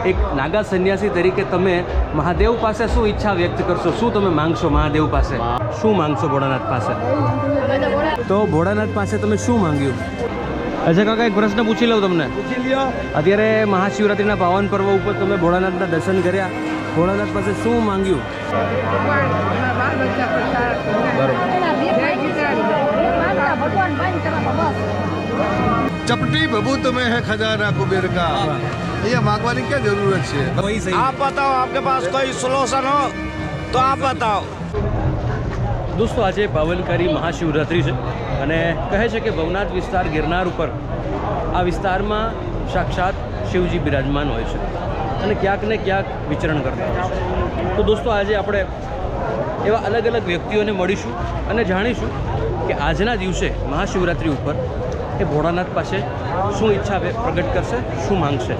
એક નાગા સંન્યાસી તરીકે તમે મહાદેવ પાસે શું ઈચ્છા વ્યક્ત કરશો? શું તમે માંગશો મહાદેવ પાસે? શું માંગશો ભોળાનાથ પાસે? તો ભોળાનાથ પાસે તમે શું માંગ્યું? અચ્છા કાકા, એક પ્રશ્ન પૂછી લઉં તમને. પૂછી લ્યો. અત્યારે મહાશિવરાત્રિના પાવન પર્વ ઉપર તમે ભોળાનાથના દર્શન કર્યા, ભોળાનાથ પાસે શું માંગ્યું? चपटी बबूत में है खजाना कुबेर का, ये मांगवानी क्या जरूरत है? वही सही. आप बताओ, आपके पास कोई सोल्यूशन हो तो आप बताओ. દોસ્તો, આજે પાવનકારી મહાશિવરાત્રિ છે અને કહે છે કે ભવનાથ વિસ્તાર ગિરનાર ઉપર આ વિસ્તારમાં સાક્ષાત શિવજી બિરાજમાન હોય છે અને ક્યાંક ને ક્યાંક વિચરણ કરતા હોય છે. તો દોસ્તો, આજે આપણે એવા અલગ અલગ વ્યક્તિઓને મળીશું અને જાણીશું કે આજના દિવસે મહાશિવરાત્રિ ઉપર એ ભોળાનાથ પાસે શું ઈચ્છા પ્રગટ કરશે, શું માંગશે.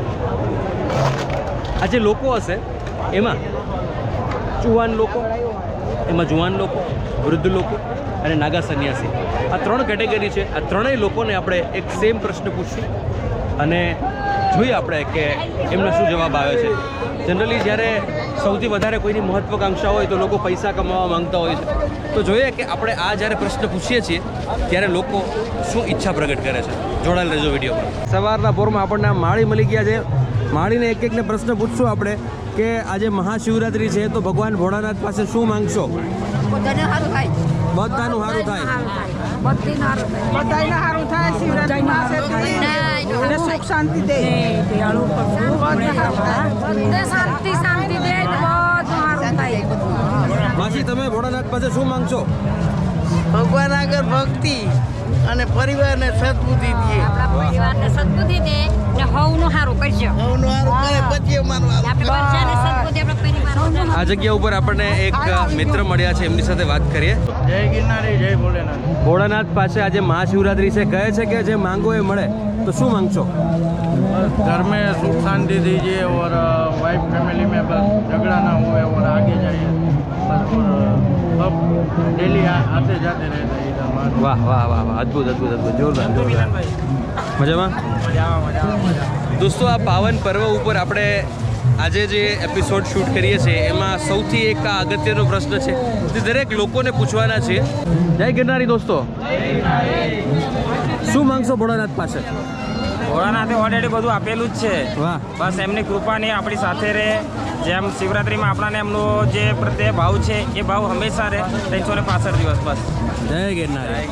આ જે લોકો હશે એમાં જુવાન લોકો, એમાં જુવાન લોકો, વૃદ્ધ લોકો અને નાગા સંન્યાસી, આ 3 કેટેગરી છે. આ ત્રણેય લોકોને આપણે એક સેમ પ્રશ્ન પૂછશું અને જોઈએ આપણે કે એમનો શું જવાબ આવે છે. જનરલી જ્યારે સૌથી વધારે કોઈની મહત્વાકાંક્ષા હોય તો લોકો પૈસા કમાવા માંગતા હોય છે. તો જોઈએ કે આપણે આ જ્યારે પ્રશ્ન પૂછીએ છીએ ત્યારે લોકો શું ઈચ્છા પ્રગટ કરે છે. જોડાયેલ રહેજો વિડીયોમાં. સવારના પોરમાં આપણને માળી મળી ગયા છે. માળીને એક એકને પ્રશ્ન પૂછશું આપણે કે આજે મહાશિવરાત્રિ છે તો ભગવાન ભોળાનાથ પાસે શું માંગશો? બધાને સારું થાય. બધાનું સારું થાય. બધાને સારું થાય. શિવરાત્રિ સુખ શાંતિ દે. શાંતિ શાંતિ દે. બધું સારું થાય. માસી, તમે ભોળાનાથ પાસે શું માંગશો? ભગવાન આગળ ભક્તિ અને પરિવારને સદબુદ્ધિ દે. આપણા પરિવારને સદબુદ્ધિ દે ને હવનું સારું કરજો. હવનું સારું કરે પછી અમારું હારું. આપણે બધાને સદબુદ્ધિ આપણા પરિવારને. આ જગ્યા ઉપર આપણને એક મિત્ર મળ્યા છે, એમની સાથે વાત કરીએ. जय गिरनारी, जय भोलेनाथ. ભોળાનાથ પાસે આજે મહાશિવરાત્રિ છે, કહે છે કે જે માંગો એ મળે, તો શું માંગશો? घर में सुख शांति दीजिए और वाइफ फैमिली में बस झगड़ा ना हुए और आगे जाइए बस. और सब डेली आते जाते रहते हैं इधर. વાહ વાહ વાહ વાહ, અદ્ભુત અદ્ભુત અદ્ભુત, જોરદાર જોરદાર. મજામાં? દોસ્તો, આ પાવન પર્વ ઉપર આપણે આજે જે એપિસોડ શૂટ કરીએ છીએ એમાં સૌથી એક આ અગત્યનો પ્રશ્ન છે જે દરેક લોકોને પૂછવાના છે. જય ગિરનારી દોસ્તો, શું માંગશો ભોળાનાથ પાસે? ભોળાનાથે ઓલરેડી બધું આપેલું જ છે. વાહ. બસ એમની કૃપાની આપણી સાથે રહે. જેમ શિવરાત્રિમાં આપણાને એમનો જે પ્રત્યે ભાવ છે એ ભાવ હંમેશા રહે. 365 દિવસ બસ. જય ગિરનારી.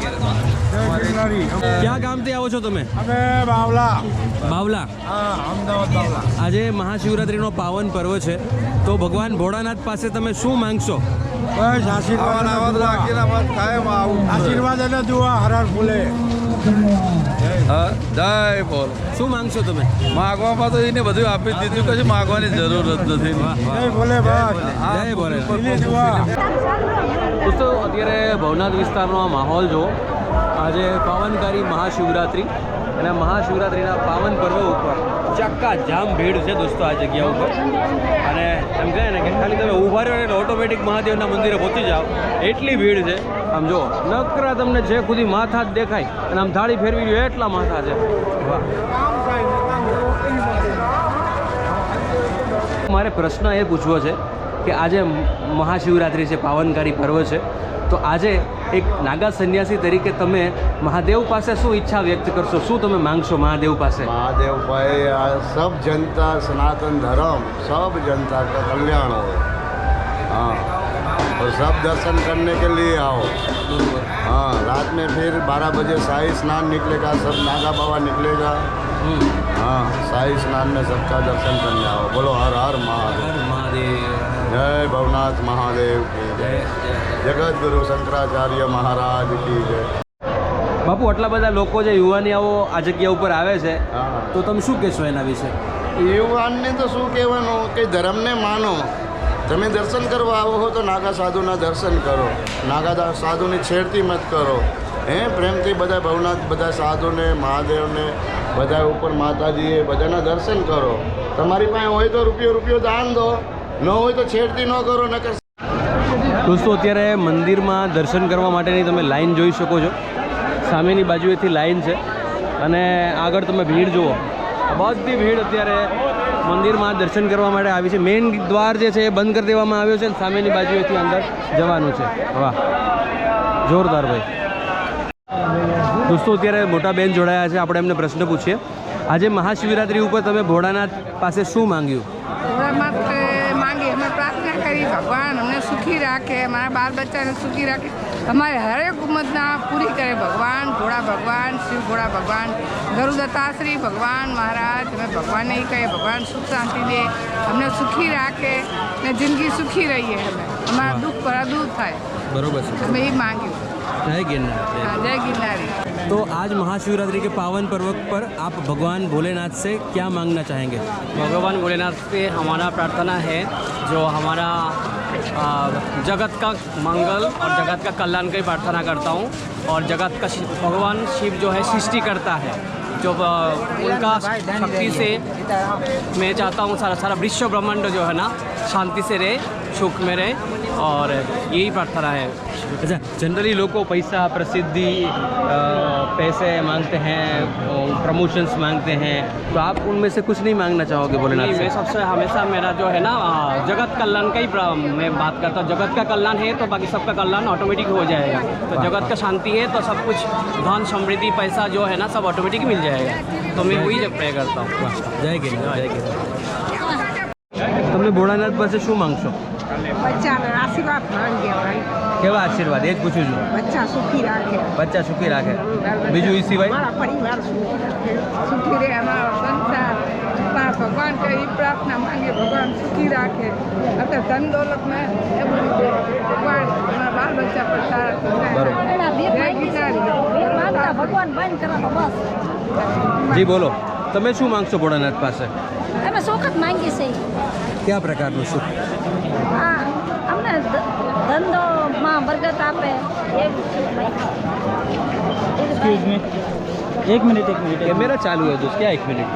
ક્યાં ગામથી આવો છો તમે? અમે બાવલા. બાવલા. હા, અમદાવાદ બાવલા. આજે મહાશિવરાત્રિનો પાવન પર્વ છે તો ભગવાન ભોળાનાથ પાસે તમે શું માંગશો? બસ આશીર્વાદ કાયમ આવું. આશીર્વાદ અને દુઆ હરાર ફૂલે. જય બોલ. શું માંગશો તમે? માગવામાં તો એને બધું આપી દીધું, કશું માગવાની જરૂર જ નથી. જય ભોલે બસ. જય ભોલે. દિલી દુઆ. દોસ્તો, અત્યારે ભવનાથ વિસ્તારનો આ માહોલ જો, આજે પાવનકારી મહાશિવરાત્રિ અને મહાશિવરાત્રિના પાવન પર્વ ઉપર ચક્કાજામ ભીડ છે દોસ્તો આ જગ્યા ઉપર. અને એમ કહે ને કે ખાલી તમે ઊભા રહ્યો એટલે ઓટોમેટિક મહાદેવના મંદિરે પહોંચી જાઓ, એટલી ભીડ છે. આમ જો નકરા તમને જે ખુદી માથા જ દેખાય અને આમ થાળી ફેરવી રહ્યો એટલા માથા છે. વાહ. મારે પ્રશ્ન એ પૂછવો છે કે આજે મહાશિવરાત્રિ છે, પાવનકારી પર્વ છે, તો આજે એક નાગા સંન્યાસી તરીકે તમે મહાદેવ પાસે શું ઈચ્છા વ્યક્ત કરશો? શું તમે માંગશો મહાદેવ પાસે? महादेव भाई, सब जनता सनातन धर्म सब जनता का कल्याण हो. हाँ, और सब दर्शन करने के लिए आओ. हाँ, रात में फिर 12 बजे शाही स्नान निकलेगा, सब नागा बाबा निकलेगा. हाँ, शाही स्नान में सबका दर्शन करने आओ. बोलो हर हर महादेव. મહાદેવ. जय भवनाथ महादेव की जय. जगत गुरु शंकराचार्य महाराज की जय. બાપુ, આટલા બધા લોકો જે યુવાનીઓ આ જગ્યા ઉપર આવે છે હા. તો તમે શું કહેશો એના વિશે? યુવાનને તો શું કહેવાનું કે ધર્મને માનો. તમે દર્શન કરવા આવો હો તો નાગા સાધુના દર્શન કરો. નાગા સાધુની છેડતી મત કરો. પ્રેમથી બધા ભવનાથ બધા સાધુને, મહાદેવને, બધા ઉપર માતાજીએ બધાના દર્શન કરો. તમારી પાસે હોય તો રૂપિયો દાન દો, ન હોય તો છેડતી ન કરો. નકર દોસ્તો, અત્યારે મંદિરમાં દર્શન કરવા માટેની તમે લાઈન જોઈ શકો છો. સામેની બાજુએથી લાઈન છે અને આગળ તમે ભીડ જુઓ. બધી ભીડ અત્યારે મંદિરમાં દર્શન કરવા માટે આવી છે. મેઇન દ્વાર જે છે એ બંધ કરી દેવામાં આવ્યો છે અને સામેની બાજુએથી અંદર જવાનું છે. વાહ, જોરદાર ભાઈ. દોસ્તો અત્યારે મોટા બેન જોડાયા છે, આપણે એમને પ્રશ્ન પૂછીએ. આજે મહાશિવરાત્રિ ઉપર તમે ભોળાનાથ પાસે શું માંગ્યું? માંગી અમે પ્રાર્થના કરી ભગવાન અમને સુખી રાખે, મારા બાળ બચ્ચાને સુખી રાખે, અમારી હરેક ઉંમતના પૂરી કરે ભગવાન. ભોળા ભગવાન, શિવ ભોળા ભગવાન, ગરુદત્તાશ્રી ભગવાન મહારાજ, અમે ભગવાનને એ કહીએ ભગવાન સુખ શાંતિ દે, અમને સુખી રાખે ને જિંદગી સુખી રહીએ, અમે અમારા દુઃખ ભરા દૂર થાય. બરોબર છે, અમે એ માંગ્યું. જય गिरनार. હા, જય ગિરનારી. तो आज महाशिवरात्रि के पावन पर्व पर आप भगवान भोलेनाथ से क्या मांगना चाहेंगे? भगवान भोलेनाथ से हमारा प्रार्थना है जो हमारा जगत का मंगल और जगत का कल्याण की प्रार्थना करता हूँ. और जगत का भगवान शिव जो है सृष्टि करता है, जो उनका शक्ति से मैं चाहता हूँ सारा विश्व ब्रह्मांड जो है ना शांति से रहे, सुख में रहे, और यही प्रार्थना है. अच्छा, जनरली लोग को पैसा, प्रसिद्धि, पैसे मांगते हैं, प्रमोशंस मांगते हैं, तो आप उनमें से कुछ नहीं मांगना चाहोगे भोलेनाथ नहीं, से? मैं सबसे हमेशा मेरा जो है ना जगत कल्याण का ही मैं बात करता हूँ. जगत का कल्याण है तो बाकी सबका कल्याण ऑटोमेटिक हो जाएगा. तो जगत का शांति है तो सब कुछ धन समृद्धि पैसा जो है ना सब ऑटोमेटिक मिल जाएगा. तो मैं वही जब प्रे करता हूँ. जय गिरनार, जय गिरनार. તમે ભોળાનાથ પાસે શું માંગશો? બચ્ચાને આશીર્વાદ માંગે ભાઈ, કેવા આશીર્વાદ? એ જ પૂછું છું. બચ્ચા સુખી રાખે, બચ્ચા સુખી રાખે, બીજું એ સિવાય? મારા પરિવાર સુખી રાખે, સુખી રહે અમારો સંસાર. મારા ભગવાન કઈ પ્રાર્થના માંગે ભગવાન સુખી રાખે, અત્યારે ધન દોલતમાં એ બધું દે ભગવાન, અમારા બાળ બચ્ચા પર સારા જય ગિરનારી. ભગવાન બંધ કરવાનો બસ. જી બોલો, તમે શું માંગશો ભોળાનાથ પાસે? અમે સુખ જ માંગીએ છીએ. કયા પ્રકારનું સુખ? હા, અમને ધંધોમાં બરકત આપે. એક મિનિટ કેમેરા ચાલુ है दोस्त, क्या 1 मिनट?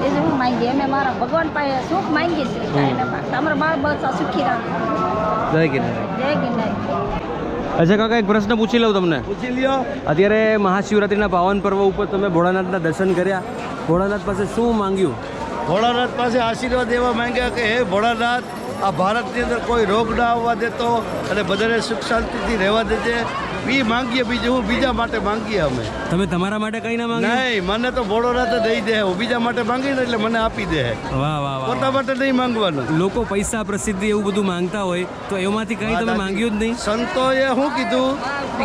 એ જ હું માંગીએ. અમે મારા ભગવાન પાસે સુખ માંગીએ છીએ. કાંઈ ના માંગતા. અમારા બાળ બચ્ચા સુખી રાખે. જય ગિરનાર. જય ગિરનારી. અચ્છા કાકા, એક પ્રશ્ન પૂછી લઉં તમને. પૂછી લ્યો. અત્યારે મહાશિવરાત્રિના પાવન પર્વ ઉપર તમે ભોળાનાથના દર્શન કર્યા, ભોળાનાથ પાસે શું માંગ્યું? ભોળાનાથ પાસે આશીર્વાદ એવા માંગ્યા કે હે ભોળાનાથ, આ ભારતની અંદર કોઈ રોગ ના આવવા દેતો અને બધાને સુખ શાંતિથી રહેવા દેજે. એ માંગીએ, બીજું હું બીજા માટે માંગીએ અમે. તમે તમારા માટે કંઈ ના માંગ્યું? નહીં, મને તો ભોળાનાથ દઈ દે. હું બીજા માટે માંગીને એટલે મને આપી દે. વાહ વાહ વાહ. પોતા માટે નહીં માંગવાનું. લોકો પૈસા, પ્રસિદ્ધિ એવું બધું માંગતા હોય તો એમાંથી કંઈ તમે માંગ્યું જ નહીં? સંતોએ શું કીધું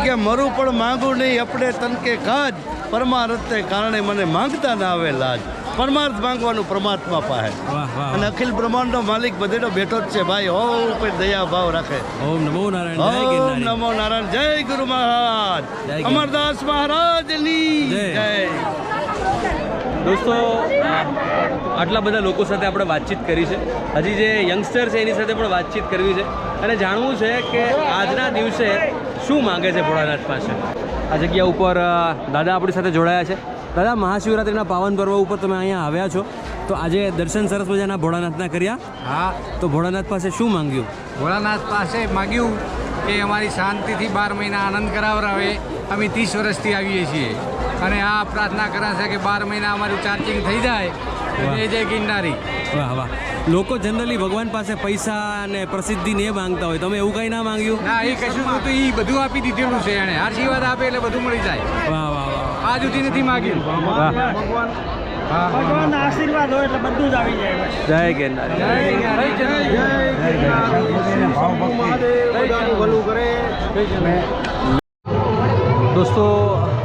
કે મરું પણ માંગું નહીં, આપણે તનકે કાજ પરમાર્થને કારણે મને માંગતા ના આવે લાજ. પરમાર્થ માંગવાનું પરમાત્મા પાસે. વાહ વાહ. અને અખિલ બ્રહ્માંડનો માલિક બધેનો બેઠો જ છે ભાઈ. હો ઉપર દયા ભાવ રાખે. ઓમ નમો નારાયણ, જય ઓમ ગિરનારી. નમો નારાયણ, જય ગુરુ મહારાજ, જય ગિરનારી. અમરદાસ મહારાજની જય. જય. દોસ્તો, આટલા બધા લોકો સાથે આપણે વાતચીત કરી છે. હજી જે યંગસ્ટર છે એની સાથે પણ વાતચીત કરવી છે અને જાણવું છે કે આજના દિવસે શું માંગે છે ભોળાનાથ પાસે. આ જગ્યા ઉપર દાદા આપણી સાથે જોડાયા છે. દાદા, મહાશિવરાત્રિના પાવન પર્વ ઉપર તમે અહીંયા આવ્યા છો, તો આજે દર્શન સરસ મજાના ભોળાનાથના કર્યા. હા, તો ભોળાનાથ પાસે શું માંગ્યું? ભોળાનાથ પાસે માગ્યું કે અમારી શાંતિથી 12 મહિના આનંદ કરાવરાવે. અમે 30 વર્ષથી આવીએ છીએ અને આ પ્રાર્થના કરે છે કે 12 મહિના અમારું ચાર્જિંગ થઈ જાય. જય જય ગિરનારી. વાહ વાહ. લોકો જનરલી ભગવાન પાસે પૈસા અને પ્રસિદ્ધિ ને એ માંગતા હોય, તમે એવું કંઈ ના માંગ્યું? ના, એ કશું નહોતું. એ બધું આપી દીધેલું છે એણે. આશીર્વાદ આપે એટલે બધું મળી જાય. વાહ વાહ વાહ. આ સુધી નથી માગ્યું. વાહ. ભગવાનના આશીર્વાદ હોય એટલે બધું જ આવી જાય. જય ગિરનાર. દોસ્તો,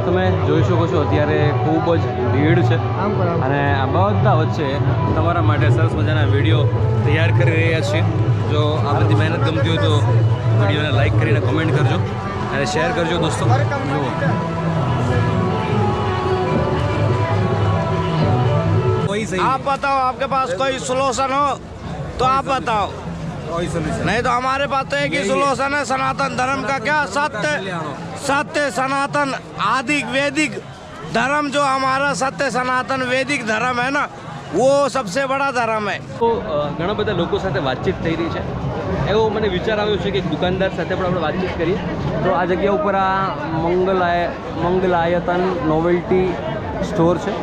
તમે જોઈ શકો છો અત્યારે ખૂબ જ ભીડ છે અને આ બધા વચ્ચે તમારા માટે સરસ મજાના વિડીયો તૈયાર કરી રહ્યા છીએ. જો આ બધી મહેનત ગમતી હોય તો વિડીયોને લાઈક કરીને કમેન્ટ કરજો અને શેર કરજો દોસ્તો. જુઓ, कोई सही आप बताओ, आपके पास कोई सोल्यूशन हो तो आप बताओ. नहीं तो हमारे पास तो एक ही सोल्यूशन है, सनातन धर्म का. क्या सत्य सनातन आदि वैदिक धर्म, जो हमारा सत्य सनातन वैदिक धर्म है ना, वो सबसे बड़ा धर्म है. તો ઘણા બધા લોકો સાથે વાતચીત થઈ રહી છે. એવો મને વિચાર આવ્યો છે કે એક દુકાનદાર સાથે પણ આપણે વાતચીત કરીએ. તો આ જગ્યા ઉપર આ મંગલાયતન નોવેલ્ટી સ્ટોર છે.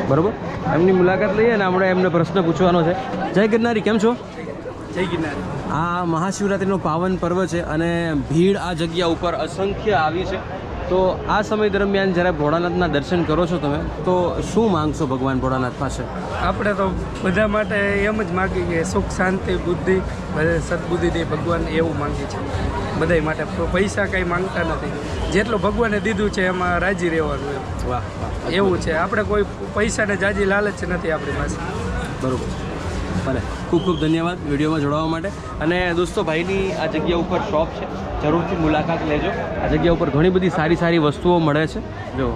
બરાબર, એમની મુલાકાત લઈએ અને આપણે એમને પ્રશ્ન પૂછવાનો છે. જય ગિરનારી, કેમ છો? જય ગિરનારી. આ મહાશિવરાત્રિનો પાવન પર્વ છે અને ભીડ આ જગ્યા ઉપર અસંખ્ય આવી છે. તો આ સમય દરમિયાન જ્યારે ભોળાનાથના દર્શન કરો છો તમે, તો શું માંગશો ભગવાન ભોળાનાથ પાસે? આપણે તો બધા માટે એમ જ માગીએ કે સુખ શાંતિ બુદ્ધિ બધે સદબુદ્ધિ દે ભગવાન, એવું માંગીએ છીએ બધા માટે. પૈસા કંઈ માંગતા નથી, જેટલું ભગવાને દીધું છે એમાં રાજી રહેવાનું એમ. વાહ વાહ, એવું છે. આપણે કોઈ પૈસાને જાજી લાલચ નથી આપણી પાસે. બરાબર. ભલે, ખૂબ ખૂબ ધન્યવાદ વિડીયોમાં જોડાવા માટે. અને દોસ્તો, ભાઈની આ જગ્યા ઉપર શોપ છે, જરૂરથી મુલાકાત લેજો. આ જગ્યા ઉપર ઘણી બધી સારી સારી વસ્તુઓ મળે છે. જો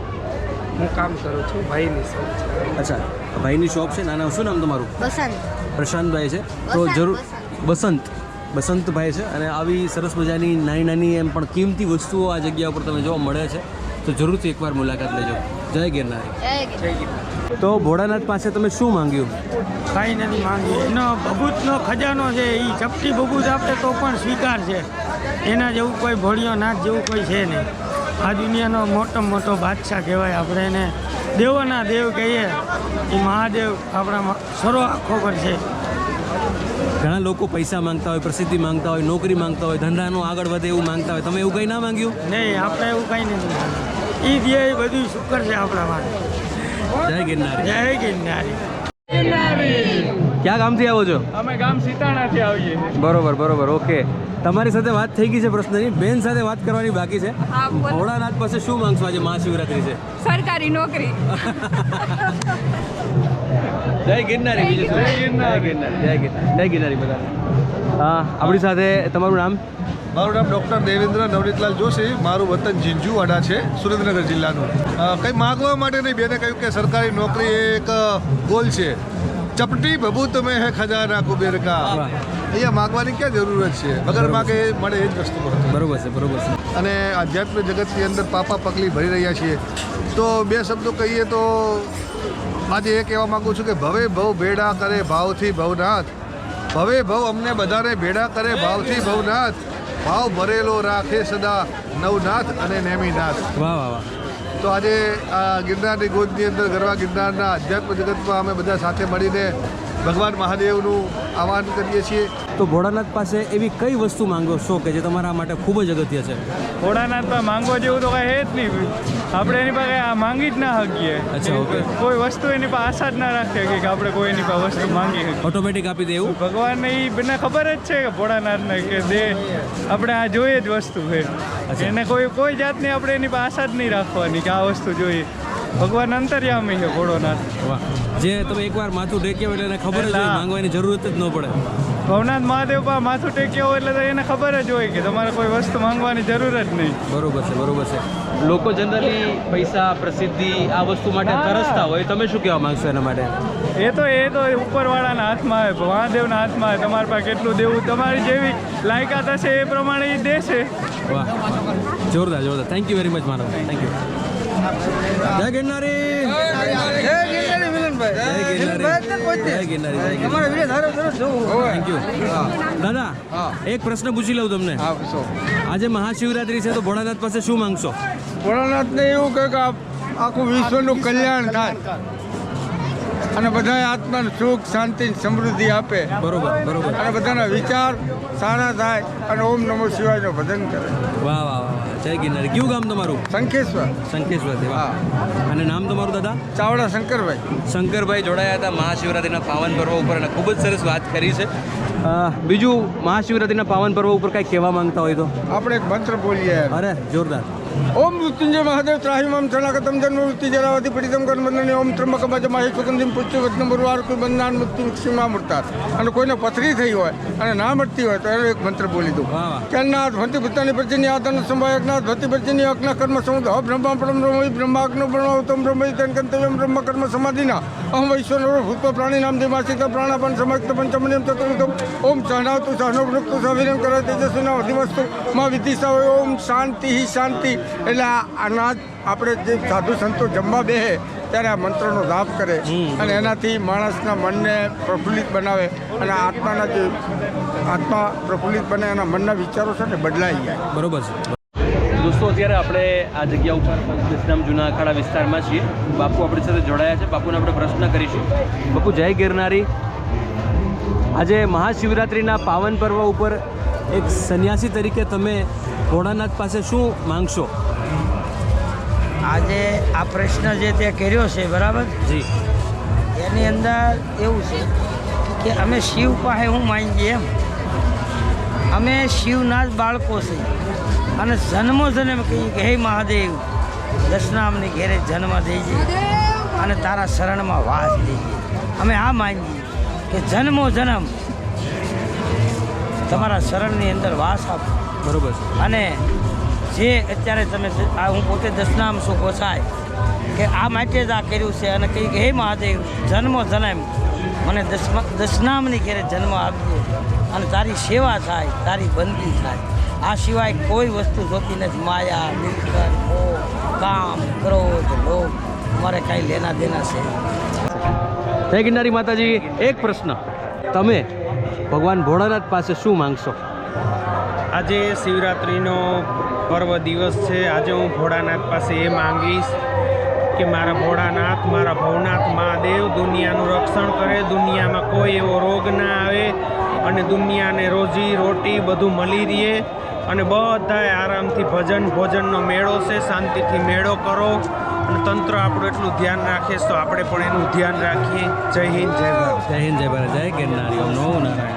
હું કામ કરું છું, ભાઈની શોપ છે. અચ્છા, ભાઈની શોપ છે. નાના, શું નામ તમારું? બસંત. પ્રશાંતભાઈ છે. તો જરૂર બસંતભાઈ છે. અને આવી સરસ મજાની નાની નાની એમ પણ કિંમતી વસ્તુઓ આ જગ્યા ઉપર તમે જોવા મળે છે. તો જરૂરથી એકવાર મુલાકાત લેજો. જય ગિરનારી. જય ગિરનાર. તો ભોળાનાથ પાસે તમે શું માંગ્યું? કાંઈ નથી માંગ્યું. એનો ભભૂતનો ખજાનો છે, એ ચપટી ભભૂત આપે તો પણ સ્વીકાર છે. એના જેવું કોઈ ભોળિયો નાથ જેવું કોઈ છે નહીં. આ દુનિયાનો મોટો બાદશાહ કહેવાય. આપણે એને દેવોના દેવ કહીએ. એ મહાદેવ આપણા સર્વ આંખો પર છે. ઘણા લોકો પૈસા માંગતા હોય, પ્રસિદ્ધિ માંગતા હોય, નોકરી માંગતા હોય, ધંધાનું આગળ વધે એવું માંગતા હોય. તમે એવું કંઈ ના માંગ્યું? નહીં, આપણે એવું કંઈ નથી માંગ્યું. એ જે બધું શુકર છે આપણા માટે. જય ગિરનારી. જય ગિરનારી. ક્યાં ગામથી આવો છો? અમે ગામ સીતાણાથી આવીએ છીએ. બરોબર, ઓકે. તમારી સાથે વાત થઈ ગઈ છે પ્રશ્નની. બેન સાથે વાત કરવાની બાકી છે. હા, બોલો. ભોળાનાથ પાસે શું માંગશો? આજે મહાશિવરાત્રી છે. સરકારી નોકરી. જય ગિરનારી. બીજું શું? જય ગિરનારી બધા. આપણી સાથે તમારું નામ? મારું નામ ડૉક્ટર દેવેન્દ્ર નવનીતલાલ જોશી. મારું વતન ઝીંઝુવાડા છે, સુરેન્દ્રનગર જિલ્લાનું. કંઈ માગવા માટે નહીં. બેને કહ્યું કે સરકારી નોકરી એ એક ગોલ છે. ચપટી ભભૂત મેં હે ખજાના કુબેર કા. અહીંયા માગવાની ક્યાં જરૂરત છે? વગર માગે મળે એ જ વસ્તુ. બરોબર છે. અને આધ્યાત્મિક જગતની અંદર પાપા પગલી ભરી રહ્યા છીએ. તો બે શબ્દો કહીએ તો આજે એ કહેવા માગું છું કે ભવે ભવ ભેડા કરે ભાવથી ભવનાથ. ભવે ભવ અમને બધાને ભેડા કરે ભાવથી ભવનાથ. ભાવ ભરેલો રાખે સદા નવનાથ અને નેમીનાથ. વાહ. તો આજે આ ગિરનારની ગોદની અંદર ગરવા ગિરનારના અધ્યાત્મ જગતમાં અમે બધા સાથે મળીને ભગવાન મહાદેવનું આહ્વાન કરીએ છીએ. તો ભોળાનાથ પાસે એવી કઈ વસ્તુ માંગો છો કે જે તમારા માટે ખૂબ જ અગત્ય છે? ભોળાનાથ પાસે માંગવા જેવું તો કાંઈ હે જ નહીં. આપણે એની પાસે આ માંગી જ ના શકીએ. અચ્છા, ઓકે. કોઈ વસ્તુ એની પાસે આશા જ ના રાખીએ કે આપણે કોઈ એની પાસે વસ્તુ માંગી શકીએ. ઓટોમેટિક આપી દે એવું? ભગવાનને એ બંને ખબર જ છે કે ભોળાનાથને કે દે આપણે આ જોઈએ જ વસ્તુ છે. એને કોઈ જાતની આપણે એની પાસે આશા જ નહીં રાખવાની કે આ વસ્તુ જોઈએ. ભગવાન અંતર્યામી છે ભોળોનાથ. વાહ. જે તમે એકવાર માથું ટેક્યા હોય એટલે એને ખબર જ હોય, માંગવાની જરૂરત જ ન પડે. ભવનાથ મહાદેવ પાસે માથું ટેક્યા હોય એટલે તો એને ખબર જ હોય કે તમારે કોઈ વસ્તુ માંગવાની જરૂર જ નહીં. બરોબર છે. લોકો જનરલી પૈસા, પ્રસિદ્ધિ આ વસ્તુ માટે તરસતા હોય. તમે શું કહેવા માંગશો એના માટે? એ તો ઉપરવાળાના હાથમાં આવે, મહાદેવના હાથમાં આવે. તમારા પાસે કેટલું દેવું, તમારી જેવી લાયકાત હશે એ પ્રમાણે એ દેશે. વાહ, જોરદાર. Thank you very much Manav. Thank you. જય ગિરનારી. Thank you. દાદા, એક પ્રશ્ન પૂછી લઉં તમને. આજે મહાશિવરાત્રી છે, તો ભોળાનાથ પાસે શું માંગશો? ભોળાનાથને એવું કહે કે આખું વિશ્વનું કલ્યાણ થાય અને બધાએ આત્માને સુખ, શાંતિ, સમૃદ્ધિ આપે. બરોબર. અને બધાના વિચાર સારા થાય અને ઓમ નમો શિવાયનું ભજન કરે. વાહ. જય ગિરનારી. કયું ગામ તમારું? શંખેશ્વર. વાહ. અને નામ તમારું દાદા? ચાવડા શંકરભાઈ જોડાયા હતા મહાશિવરાત્રિના પાવન પર્વ ઉપર અને ખૂબ જ સરસ વાત કરી છે. બીજું, મહાશિવરાત્રિના પાવન પર્વ ઉપર કાંઈ કહેવા માંગતા હોય તો? આપણે એક મંત્ર બોલીએ. અરે જોરદાર. ઓમ મૃત્યુંજય મહાદેવ ત્રાહિમમ શરણાગતમ જન્મ મૃત્યુ જરાવતી પીડિતમ કર્મબંધને ઓમ ત્રંબકમ મહે સુગંધિમ પુષ્ટિવત્ન મુરવારકુ બંધાન મૃત્યુ ક્ષીમા મૂર્તાત. અને કોઈને પથરી થઈ હોય અને ના મળતી હોય તો એનો એક મંત્ર બોલી દઉં કે અન્નાથ ભંતિ ભૂતાની પર્જન્ય આદન સંભાયકનાથ ભતિ પર્જન્ય અજ્ઞા કર્મ સમુદ બ્રહ્મા પરમ બ્રહ્મય બ્રહ્માગ્નો બ્રહ્મોત્તમ બ્રહ્મય તન કંતવ્યમ બ્રહ્મ કર્મ સમાધિના અહમ વૈશ્વનો ભૂત પ્રાણી નામ દેવાસિત પ્રાણાપન સમસ્ત પંચમનિયમ ચતુર્થમ ઓમ સહનાવતુ સહનો વૃત્તુ સવિરમ કરે તેજસ્વીના અધિવસ્તુ માં વિધિસા ઓમ શાંતિ એટલે અનાજ આપણે જે સાધુ સંતો જમવા બેસે ત્યારે આ મંત્રનો જાપ કરે અને એનાથી માણસના મનને પ્રફુલ્લિત બનાવે અને આત્મા પ્રફુલ્લિત બને, એના મનના વિચારો છે ને બદલાઈ જાય. બરોબર છે. દોસ્તો અત્યારે આપણે આ જગ્યા ઉપર વિશ્રામ જૂના અખાડા વિસ્તારમાં છીએ. બાપુ આપણી સાથે જોડાયા છે. બાપુને આપણે પ્રશ્ન કરીશું. બાપુ, જય ગિરનારી. આજે મહાશિવરાત્રિના પાવન પર્વ ઉપર એક સંન્યાસી તરીકે તમે ભોળાનાથ પાસે શું માંગશો? આજે આ પ્રશ્ન જે તે કર્યો છે બરાબર, જી. એની અંદર એવું છે કે અમે શિવ પાસે હું માંગીએ એમ, અમે શિવના જ બાળકો છીએ અને જન્મો જન્મ કહીએ કે હે મહાદેવ દશનામની ઘેરે જન્મ દેજે અને તારા શરણમાં વાસ દેજે. અમે આ માંગીએ કે જન્મો જન્મ તમારા શરણની અંદર વાસ આપો. બરોબર છે. અને જે અત્યારે તમે આ હું પોતે દશનામ છું ગોસાય કે આ માટે જ આ કર્યું છે અને કહી કે હે મહાદેવ જન્મો જન્મ મને દશનામની ઘેરે જન્મ આપજો અને તારી સેવા થાય, તારી બંદગી થાય. આ સિવાય કોઈ વસ્તુ જોતી નથી. માયા, મિલકત, મોહ, કામ, ક્રોધ, લોભ અમારે કાંઈ લેના દેના છે. જય ગિરનારી માતાજી. એક પ્રશ્ન, તમે ભગવાન ભોળાનાથ પાસે શું માંગશો? આજે શિવરાત્રિનો પર્વ દિવસ છે. આજે હું ભોળાનાથ પાસે એ માંગીશ કે મારા ભોળાનાથ, મારા ભવનાથ મહાદેવ દુનિયાનું રક્ષણ કરે, દુનિયામાં કોઈ એવો રોગ ના આવે અને દુનિયાને રોજી રોટી બધું મળી રહે અને બધાએ આરામથી ભોજનનો મેળો છે, શાંતિથી મેળો કરો અને તંત્ર આપણું એટલું ધ્યાન રાખે તો આપણે પણ એનું ધ્યાન રાખીએ. જય હિન્દ, જય ભારત. જય હિન્દ, જય ભારત. जय गिरनारी. ओम नमो नारायण.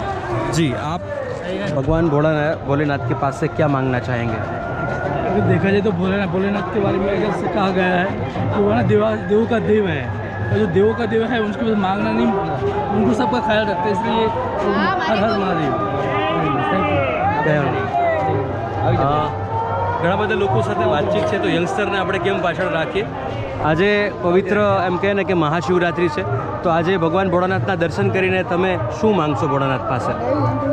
जी, आप भगवान भोलेनाथ के पास से क्या मांगना चाहेंगे? अगर देखा जाए तो भोलेनाथ के बारे में अगर से कहा गया है कि वो ना देव का देव है और जो देवों का देव है उसके पास मांगना नहीं, उनको सबका ख्याल रखते हैं. इसलिए हर हर महादेव. ઘણા બધા લોકો સાથે વાતચીત છે તો યંગસ્ટરને આપણે કેમ પાછળ રાખીએ. આજે પવિત્ર એમ કહે ને કે મહાશિવરાત્રિ છે તો આજે ભગવાન ભોળાનાથના દર્શન કરીને તમે શું માંગશો ભોળાનાથ પાસે?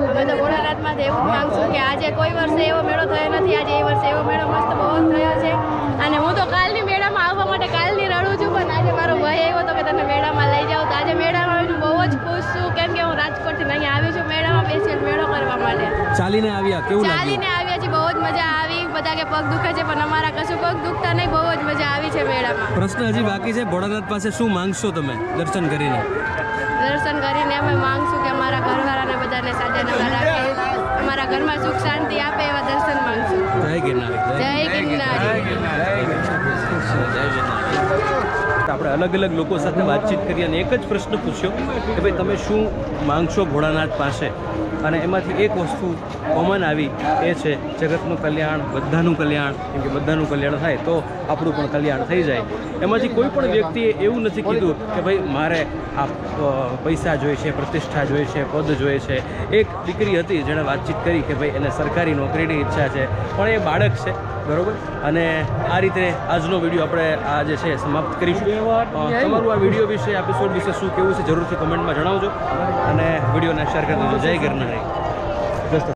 અમે તો ભોળાનાથમાં એવું માંગશું કે આજે કોઈ વર્ષે એવો મેળો થયો નથી, આજે એ વર્ષે એવો મેળો મસ્ત બહુ થયો છે. અને હું તો કાલની મેળામાં આવવા માટે કાલની રડું છું, પણ આજે મારો ભાઈ આવ્યો તો કે તને મેળામાં લઈ જાઉં. તો આજે મેળામાં આવીને બહુ જ ખુશ છું, કેમ કે હું રાજકોટથી અહીંયા આવી છું મેળામાં સ્પેશિયલ મેળો કરવા માટે. ચાલીને આવ્યા, કેવું લાગ્યું? ચાલીને આવ્યા છીએ, બહુ જ મજા આવી. બધા કે પગ દુખે છે પણ અમારા કશું પગ દુખતા નહીં, બહુ જ મજા આવી છે મેળામાં. પ્રશ્ન હજી બાકી છે. ભોળાનાથ પાસે શું માંગશો તમે દર્શન કરીને? દર્શન કરીને અમે માંગશું કે અમારા ઘરવાળાને બધાને સાજા નવા રાખે, અમારા ઘરમાં સુખ શાંતિ આપે એવા દર્શન માંગશું. જય ગિરનારી. જય ગિરનારી. આપણે અલગ અલગ લોકો સાથે વાતચીત કરી અને એક જ પ્રશ્ન પૂછ્યો કે ભાઈ તમે શું માંગશો ભોળાનાથ પાસે, અને એમાંથી એક વસ્તુ કોમન આવી એ છે જગતનું કલ્યાણ, બધાનું કલ્યાણ. કેમ કે બધાનું કલ્યાણ થાય તો આપણું પણ કલ્યાણ થઈ જાય. એમાંથી કોઈ પણ વ્યક્તિએ એવું નથી કીધું કે ભાઈ મારે આ પૈસા જોઈએ છે, પ્રતિષ્ઠા જોઈએ છે, પદ જોઈએ છે. એક દીકરી હતી જેણે વાતચીત કરી કે ભાઈ એને સરકારી નોકરીની ઈચ્છા છે પણ એ બાળક છે, બરાબર. અને આ રીતે આજનો વિડીયો આપણે આ જે છે સમાપ્ત કરીશું. તમારું આ વિડીયો વિશે, એપિસોડ વિશે શું કહેવું છે જરૂરથી કમેન્ટમાં જણાવજો અને વિડીયોને શેર કરી દેજો. જય ગિરનારી.